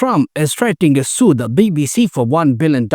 Trump is threatening to sue the BBC for $1 billion.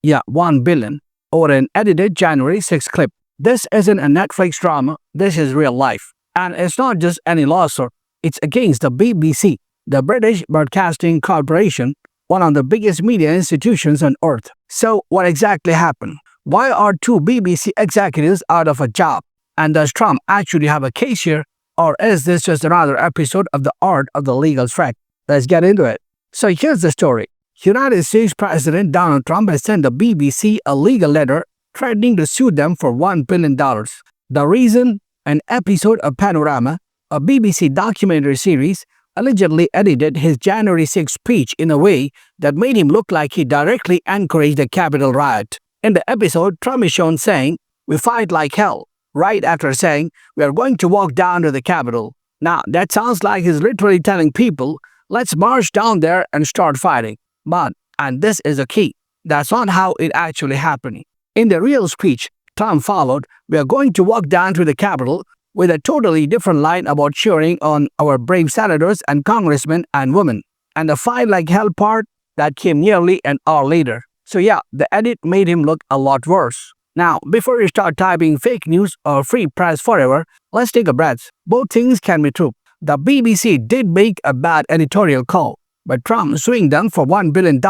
Yeah, $1 billion. Over an edited January 6 clip. This isn't a Netflix drama, this is real life. And it's not just any lawsuit, it's against the BBC, the British Broadcasting Corporation, one of the biggest media institutions on earth. So, what exactly happened? Why are two BBC executives out of a job? And does Trump actually have a case here? Or is this just another episode of the art of the legal threat? Let's get into it. So here's the story. United States President Donald Trump has sent the BBC a legal letter threatening to sue them for $1 billion. The reason? An episode of Panorama, a BBC documentary series, allegedly edited his January 6 speech in a way that made him look like he directly encouraged the Capitol riot. In the episode, Trump is shown saying, "We fight like hell," right after saying, "We are going to walk down to the Capitol." Now, that sounds like he's literally telling people, let's march down there and start fighting. But, and this is a key, that's not how it actually happened. In the real speech, Trump followed, "We are going to walk down to the Capitol," with a totally different line about cheering on our brave senators and congressmen and women. And the fight like hell part, that came nearly an hour later. So yeah, the edit made him look a lot worse. Now, before you start typing fake news or free press forever, let's take a breath. Both things can be true. The BBC did make a bad editorial call, but Trump suing them for $1 billion,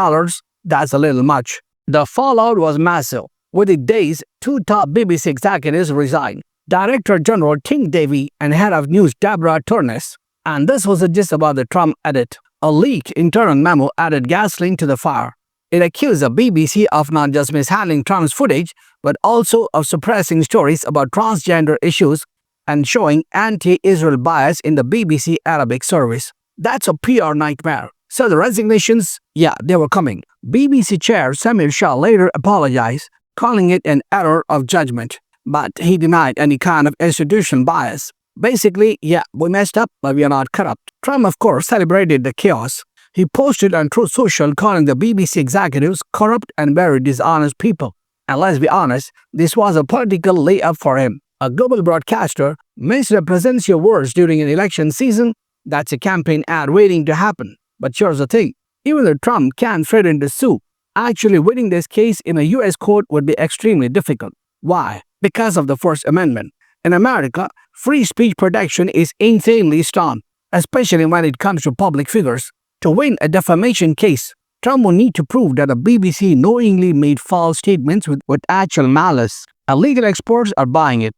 that's a little much. The fallout was massive. Within days, two top BBC executives resigned. Director General Tim Davie and Head of News Deborah Turnes. And this wasn't just about the Trump edit. A leaked internal memo added gasoline to the fire. It accused the BBC of not just mishandling Trump's footage, but also of suppressing stories about transgender issues and showing anti-Israel bias in the BBC Arabic service. That's a PR nightmare. So the resignations, yeah, they were coming. BBC Chair Samir Shah later apologized, calling it an error of judgment. But he denied any kind of institutional bias. Basically, yeah, we messed up, but we are not corrupt. Trump, of course, celebrated the chaos. He posted on Truth Social calling the BBC executives corrupt and very dishonest people. And let's be honest, this was a political layup for him. A global broadcaster misrepresents your words during an election season. That's a campaign ad waiting to happen. But here's the thing. Even though Trump can threaten to sue, actually winning this case in a US court would be extremely difficult. Why? Because of the First Amendment. In America, free speech protection is insanely strong, especially when it comes to public figures. To win a defamation case, Trump will need to prove that the BBC knowingly made false statements with actual malice. And legal experts are buying it.